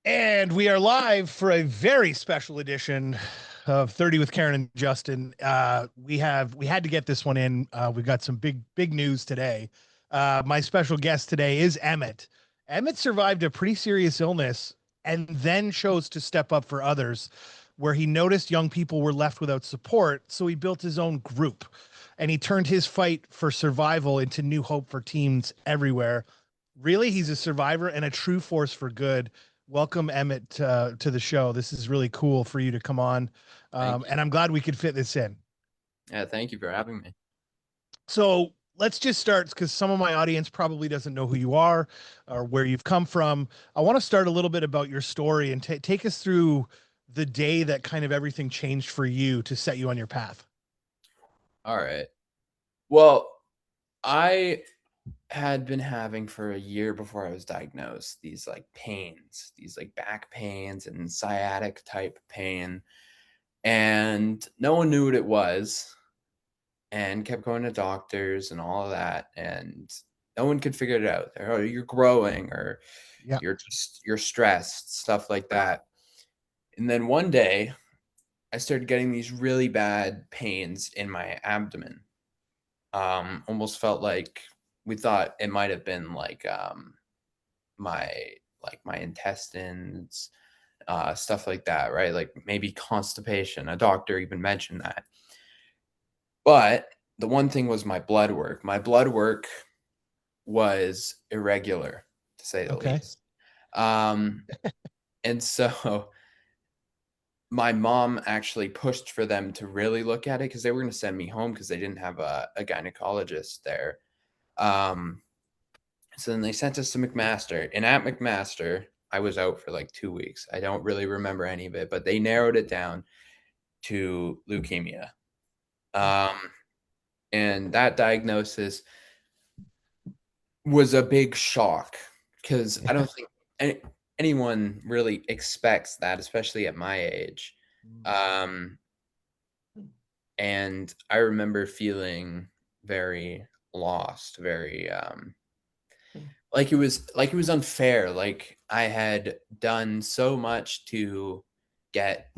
And we are live for a very special edition of 30 with Karen and Justin. We had to get this one in. We've got some big news today. My special guest today is Emmett. Emmett survived a pretty serious illness and then chose to step up for others, where he noticed young people were left without support, so he built his own group. And he turned his fight for survival into new hope for teens everywhere. Really, he's a survivor and a true force for good. Welcome, Emmett, to the show. This is really cool for you to come on. Thank you. And I'm glad we could fit this in. Yeah, thank you for having me. So let's just start because some of my audience probably doesn't know who you are or where you've come from. I want to start a little bit about your story and take us through the day that kind of everything changed for you to set you on your path. All right. Well, I had been having for a year before I was diagnosed these like pains, these like back pains and sciatic type pain. And no one knew what it was and kept going to doctors and all of that. And no one could figure it out. Oh, you're growing or Yeah. you're stressed, stuff like that. And then one day I started getting these really bad pains in my abdomen. Almost felt like we thought it might have been like my my intestines, stuff like that, right? Like maybe constipation. A doctor even mentioned that. But the one thing was my blood work. My blood work was irregular, to say the Okay. least. Um, and so my mom actually pushed for them to really look at it because they were going to send me home because they didn't have a gynecologist there. Um, so then they sent us to McMaster, and at McMaster, I was out for like 2 weeks. I don't really remember any of it, but they narrowed it down to leukemia. Um, and that diagnosis was a big shock because I Yeah. don't think any, anyone really expects that, especially at my age. Um, and I remember feeling very lost, very like it was unfair. Like I had done so much to get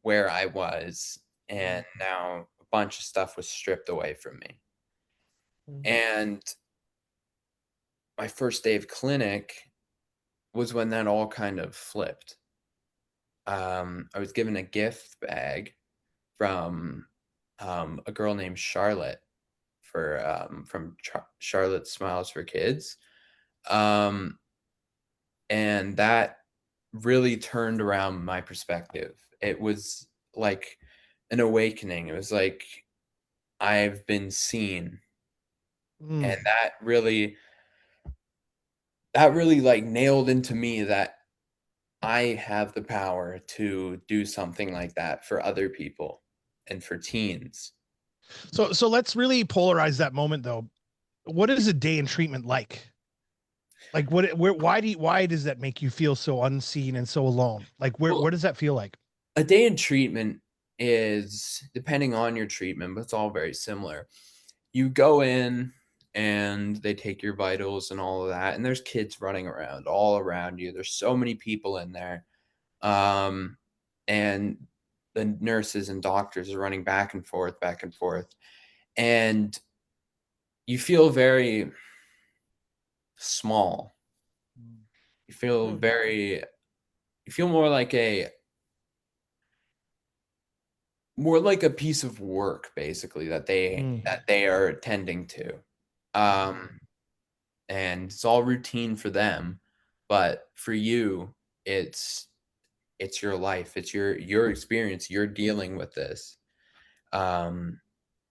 where I was, and now a bunch of stuff was stripped away from me. And my first day of clinic was when that all kind of flipped. I was given a gift bag from a girl named Charlotte for from Charlotte Smiles for Kids. Um, and that really turned around my perspective. It was like an awakening. It was like I've been seen, Mm. and that really like nailed into me that I have the power to do something like that for other people and for teens. So let's really polarize that moment though. What is a day in treatment like? Like why does that make you feel so unseen and so alone? Like where Well, does that feel like? a day in treatment is depending on your treatment, but it's all very similar. You go in and they take your vitals and all of that, and there's kids running around all around you. There's so many people in there. Um, and the nurses and doctors are running back and forth. And you feel very small. You feel Mm. very you feel more like a piece of work basically Mm. that they are attending to. Um, and it's all routine for them, but for you, it's it's your life, it's your experience, you're dealing with this. Um,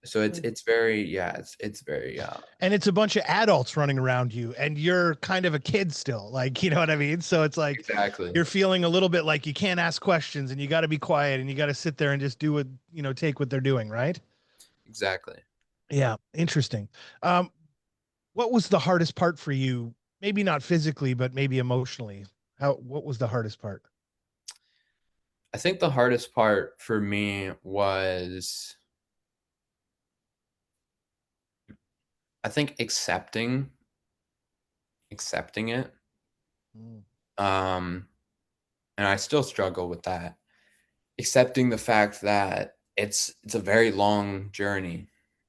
so it's very yeah, it's very And it's a bunch of adults running around you and you're kind of a kid still. Like, you know what I mean? So it's like exactly you're feeling a little bit like you can't ask questions and you got to be quiet and you got to sit there and just do what, take what they're doing, right? exactly. Yeah, interesting. Um what was the hardest part for you? Maybe not physically, but maybe emotionally. What was the hardest part? I think the hardest part for me was I think accepting it. Mm. Um and I still struggle with that. Accepting the fact that it's a very long journey.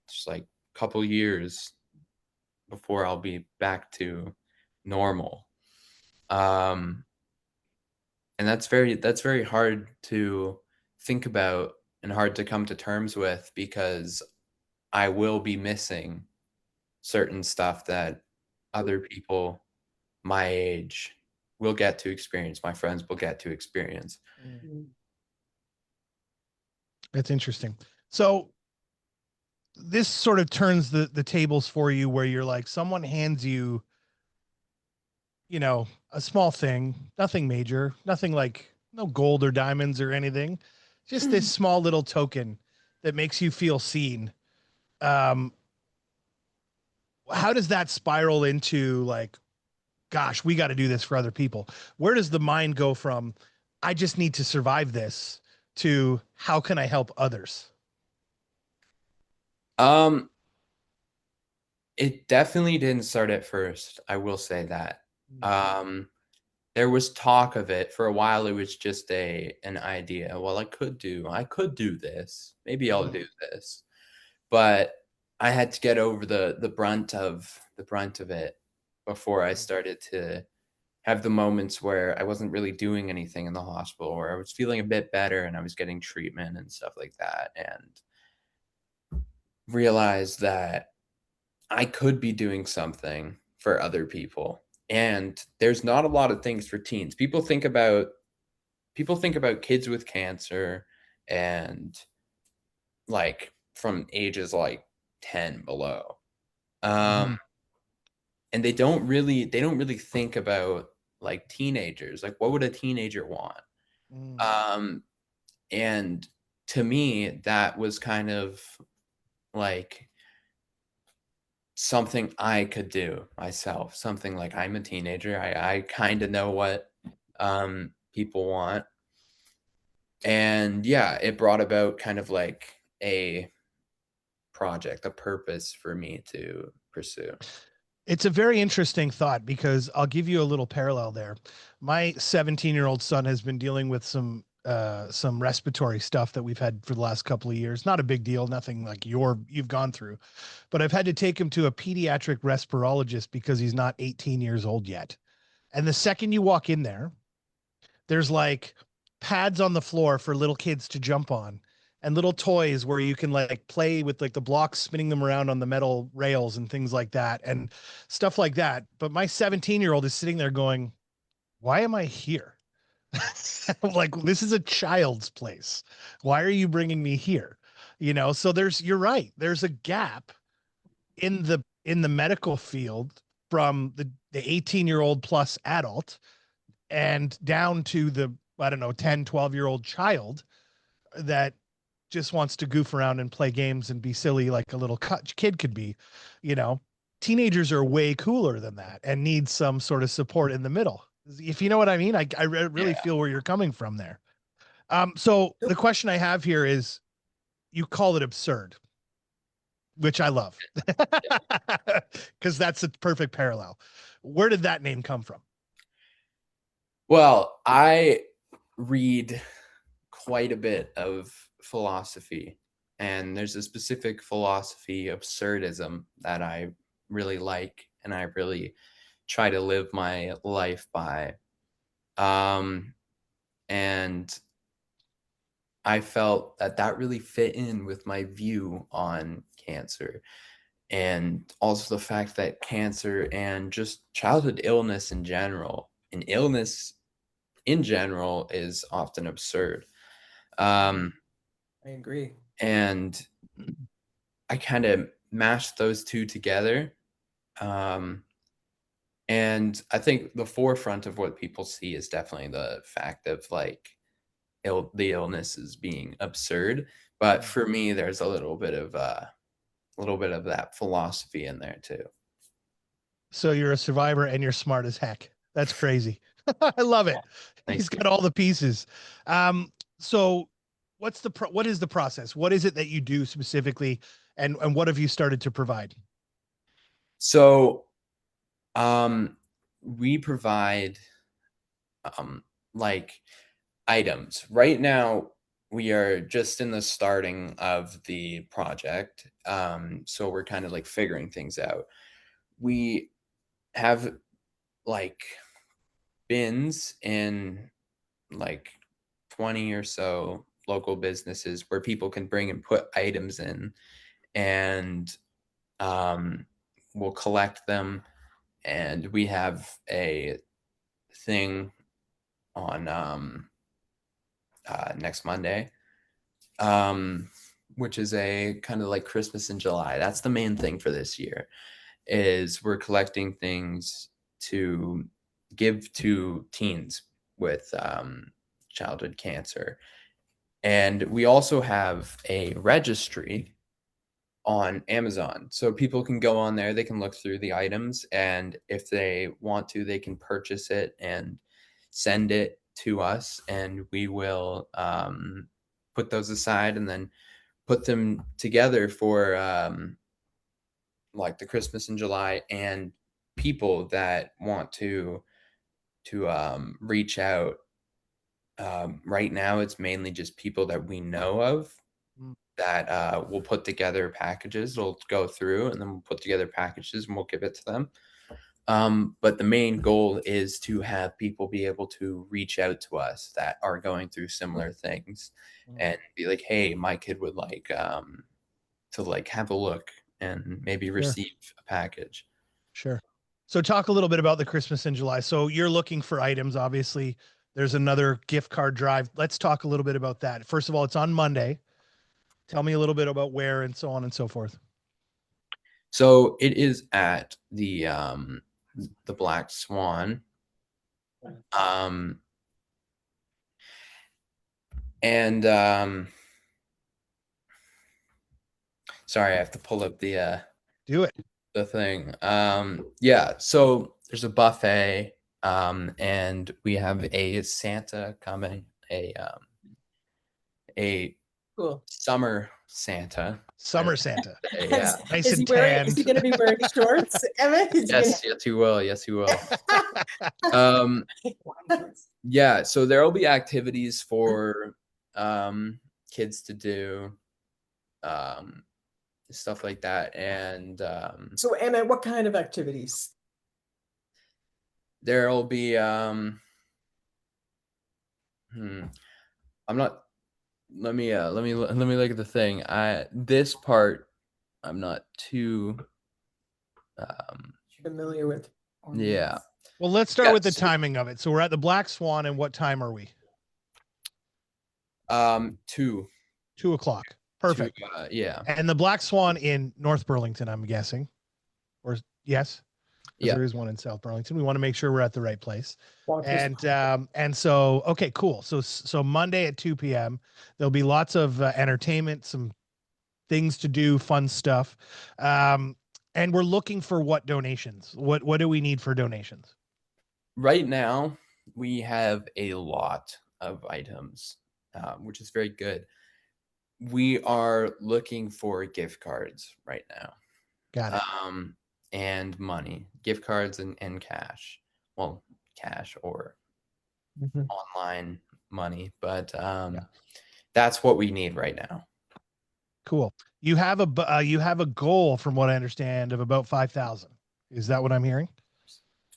It's like a couple years before I'll be back to normal. Um, and that's very hard to think about and hard to come to terms with because I will be missing certain stuff that other people my age will get to experience, my friends will get to experience. That's interesting. So this sort of turns the tables for you where you're like someone hands you, a small thing, nothing major, nothing like no gold or diamonds or anything, just this small little token that makes you feel seen. Um, how does that spiral into like, gosh, we got to do this for other people? Where does the mind go from, I just need to survive this, to how can I help others? Um, it definitely didn't start at first. I will say that. Um, there was talk of it for a while. It was just an idea. Well, I could do this. Maybe I'll do this. But I had to get over the brunt of it before I started to have the moments where I wasn't really doing anything in the hospital, where I was feeling a bit better and I was getting treatment and stuff like that, and realized that I could be doing something for other people. And there's not a lot of things for teens. People think about kids with cancer and like from ages like 10 below. Um, Mm-hmm. and they don't really think about like teenagers. Like what would a teenager want? Mm. Um, and to me, that was kind of like something I could do myself. Something like I'm a teenager. I kind of know what people want. And yeah, it brought about kind of like a project, a purpose for me to pursue. It's a very interesting thought because I'll give you a little parallel there. My 17-year-old son has been dealing with some respiratory stuff that we've had for the last couple of years. Not a big deal, nothing like you've gone through, but I've had to take him to a pediatric respirologist because he's not 18 years old yet. And the second you walk in there, there's like pads on the floor for little kids to jump on and little toys where you can like play with like the blocks, spinning them around on the metal rails and things like that and stuff like that. But my 17-year-old is sitting there going, why am I here? Like, this is a child's place. Why are you bringing me here? So you're right. There's a gap in the medical field from the 18-year-old plus adult and down to the, I don't know, 10, 12-year-old child that just wants to goof around and play games and be silly like a little kid could be. you know Teenagers are way cooler than that and need some sort of support in the middle, if you know what I mean. I really Yeah. feel where you're coming from there. So the question I have here is, you call it absurd, which I love, because that's a perfect parallel. Where did that name come from? Well, I read quite a bit of philosophy, and there's a specific philosophy, absurdism, that I really like and I really try to live my life by. Um, and I felt that that really fit in with my view on cancer, and also the fact that cancer and just childhood illness in general, and illness in general, is often absurd. Um, I agree. and I kind of mashed those two together. Um, and I think the forefront of what people see is definitely the fact of like the illness is being absurd. But for me, there's a little bit of that philosophy in there too. So you're a survivor and you're smart as heck. That's crazy. I love it. Thank He's you. got all the pieces. So what is the process? What is it that you do specifically, and what have you started to provide? So, we provide, um, like items. Right now, we are just in the starting of the project. So we're kind of like figuring things out. We have like bins in like 20 or so local businesses where people can bring and put items in, and um, we'll collect them. And we have a thing on next Monday, um, which is a kind of like Christmas in July. That's the main thing for this year, is we're collecting things to give to teens with childhood cancer. And we also have a registry on Amazon. So people can go on there, they can look through the items, and if they want to, they can purchase it and send it to us, and we will put those aside and then put them together for like the Christmas in July. And people that want to reach out, right now it's mainly just people that we know of Mm. that will put together packages. We'll go through and then we'll put together packages and we'll give it to them. But the main goal is to have people be able to reach out to us that are going through similar things Mm. and be like, hey, my kid would like to like have a look and maybe Sure. receive a package. Sure. So talk a little bit about the Christmas in July. So you're looking for items, obviously. There's another gift card drive. Let's talk a little bit about that. First of all, it's on Monday. Tell me a little bit about where and so on and so forth. So it is at the Black Swan. Um and sorry, I have to pull up Do it. the thing. Yeah, so there's a buffet, and we have a Santa coming, a Cool. summer Santa. Summer Santa. Yeah. Nice Is and he wearing? Is he tanned. going to be wearing shorts, Emmett? Is he Yes, yes, he will. Yes, he will. Um, gonna... yeah, so there will be activities for kids to do, um, stuff like that, and So, Emmett, what kind of activities? there'll be I'm not let me look at the thing. This part I'm not too Familiar with? yeah. Well, let's start with the Yes. timing of it. So we're at the Black Swan, and what time are we? 2 2:00. Perfect. yeah. And the Black Swan in North Burlington, I'm guessing. Or yes, because Yeah. there is one in South Burlington. We want to make sure we're at the right place. And so okay, cool. So Monday at 2 p.m. There'll be lots of entertainment, some things to do, fun stuff. And we're looking for what donations? What do we need for donations? Right now we have a lot of items, which is very good. We are looking for gift cards right now. Got it. And money, gift cards and cash. Well, cash or online money, but that's what we need right now. Cool. You have a goal, from what I understand, of about 5,000. Is that what I'm hearing?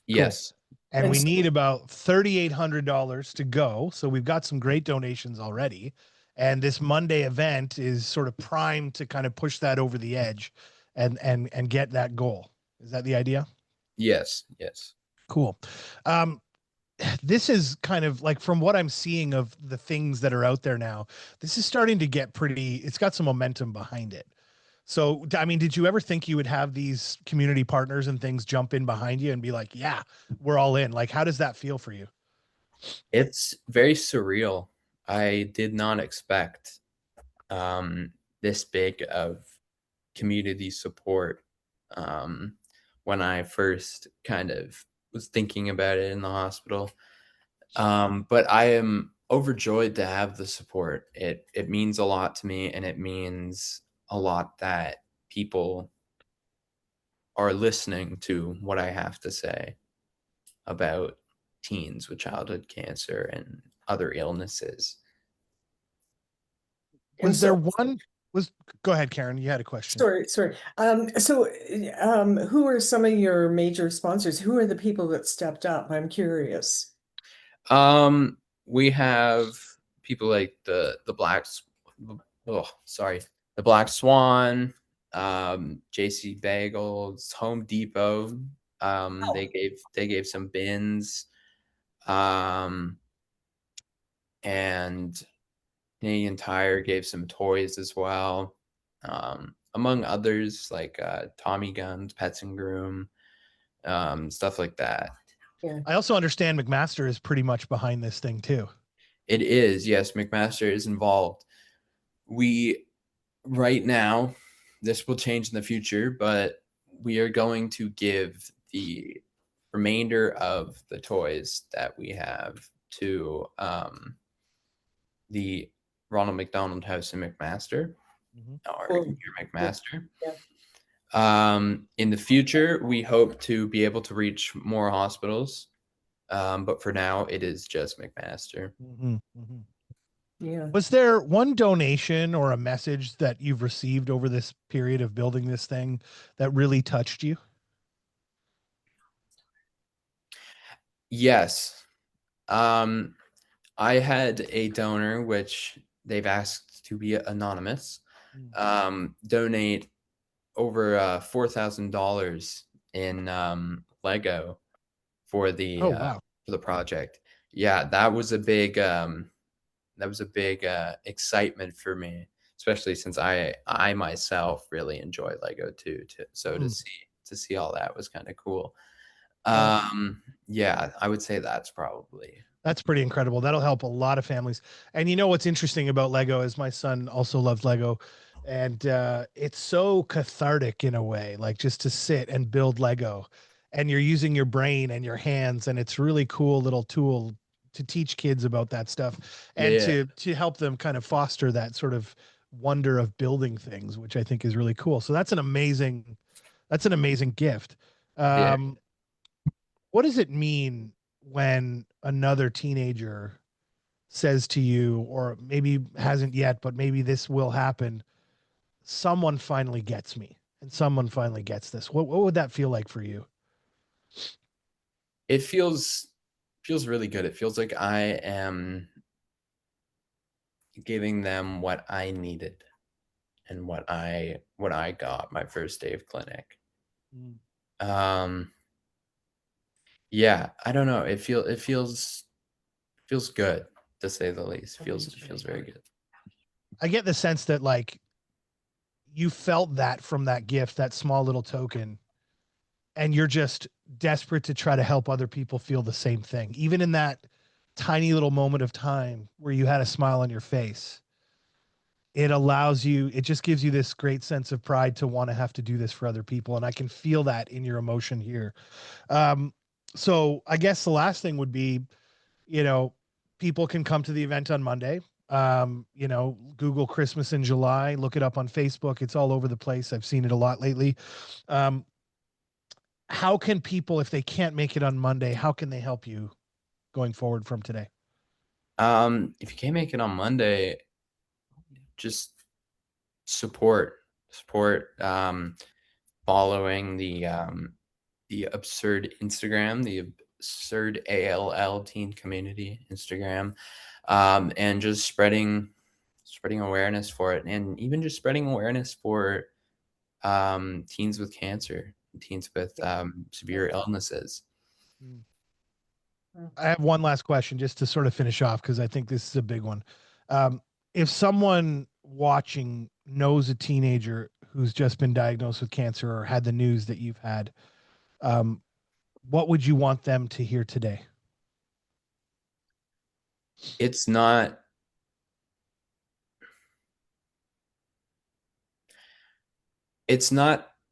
Yes. And And we so- need about $3,800 to go. So we've got some great donations already. And this Monday event is sort of primed to kind of push that over the edge and get that goal. Is that the idea? Yes. Yes. Cool. This is kind of like, from what I'm seeing of the things that are out there now, this is starting to get pretty, it's got some momentum behind it. So, I mean, did you ever think you would have these community partners and things jump in behind you and be like, yeah, we're all in? Like, how does that feel for you? It's very surreal. I did not expect this big of community support when I first kind of was thinking about it in the hospital. But I am overjoyed to have the support. It means a lot to me, and it means a lot that people are listening to what I have to say about teens with childhood cancer and other illnesses. Was there one was Go ahead, Karen, you had a question. Sorry. So, who are some of your major sponsors? Who are the people that stepped up? I'm curious. We have people like the Black Swan, JC Bagels, Home Depot. They gave some bins, and Canadian Tire gave some toys as well, among others like Tommy Guns, Pets and Groom, stuff like that. Yeah. I also understand McMaster is pretty much behind this thing too. It is, yes, McMaster is involved. Right now, this will change in the future, but we are going to give the remainder of the toys that we have to the Ronald McDonald House in McMaster, or Cool. near McMaster. Yeah. In the future, we hope to be able to reach more hospitals, but for now, it is just McMaster. Yeah. Was there one donation or a message that you've received over this period of building this thing that really touched you? Yes. I had a donor, which they've asked to be anonymous, donate over $4,000 in Lego for the wow. for the project. Yeah, that was a big excitement for me, especially since I myself really enjoy Lego too. So to see all that was kind of cool. Yeah, I would say that's pretty incredible. That'll help a lot of families. And you know what's interesting about Lego is my son also loves Lego, and it's so cathartic in a way, like just to sit and build Lego, and you're using your brain and your hands, and it's really cool little tool to teach kids about that stuff and to help them kind of foster that sort of wonder of building things, which I think is really cool. So that's an amazing gift. Yeah. What does it mean when another teenager says to you, or maybe hasn't yet, but maybe this will happen, someone finally gets me and someone finally gets this? What would that feel like for you? It feels really good. It feels like I am giving them what I needed and what I got my first day of clinic. Yeah, I don't know. It feels good, to say the least. Feels very good. I get the sense that like you felt that from that gift, that small little token, and you're just desperate to try to help other people feel the same thing, even in that tiny little moment of time where you had a smile on your face. It just gives you this great sense of pride to want to have to do this for other people, and I can feel that in your emotion here. So I guess the last thing would be, people can come to the event on Monday. Google Christmas in July, look it up on Facebook. It's all over the place. I've seen it a lot lately. How can people, if they can't make it on Monday, how can they help you going forward from today? If you can't make it on Monday, just support, following the absurd Instagram, the absurd ALL teen community Instagram, and just spreading awareness for it, and even just spreading awareness for teens with cancer, teens with severe illnesses. I have one last question just to sort of finish off, because I think this is a big one. If someone watching knows a teenager who's just been diagnosed with cancer or had the news that you've had, what would you want them to hear today? It's not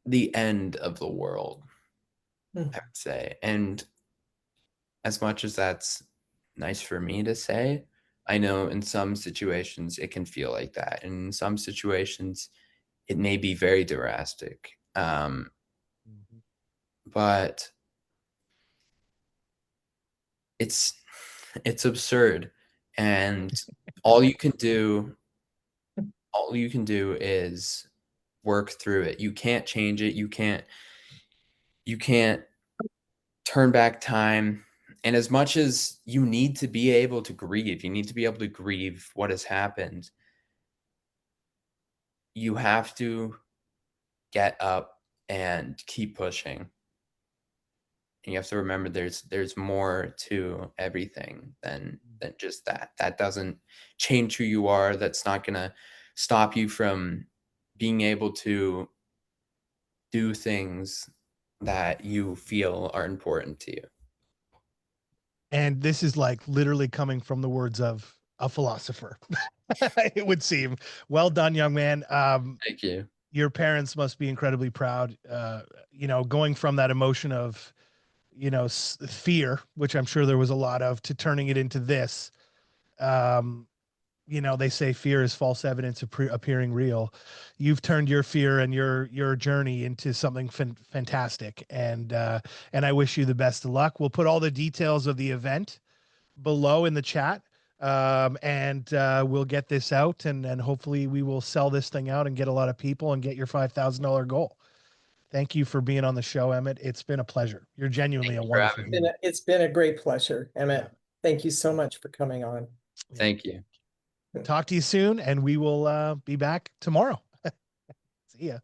the end of the world, I would say. And as much as that's nice for me to say, I know in some situations it can feel like that. And in some situations, it may be very drastic. But it's absurd And all you can do is work through it. You can't change it. You can't turn back time. And as much as you need to be able to grieve, you need to be able to grieve what has happened. You have to get up and keep pushing. And you have to remember there's more to everything than just that. That doesn't change who you are. That's not gonna stop you from being able to do things that you feel are important to you. And this is like literally coming from the words of a philosopher. It would seem. Well done, young man. Thank you. Your parents must be incredibly proud. You know, going from that emotion of, you know, fear, which I'm sure there was a lot of, to turning it into this. You know, they say fear is false evidence appearing real. You've turned your fear and your journey into something fantastic. And I wish you the best of luck. We'll put all the details of the event below in the chat. And we'll get this out, and hopefully we will sell this thing out and get a lot of people and get your $5,000 goal. Thank you for being on the show, Emmett. It's been a pleasure. You're genuinely a wonderful human. It's been a great pleasure, Emmett. Thank you so much for coming on. Thank you. Talk to you soon, and we will be back tomorrow. See ya.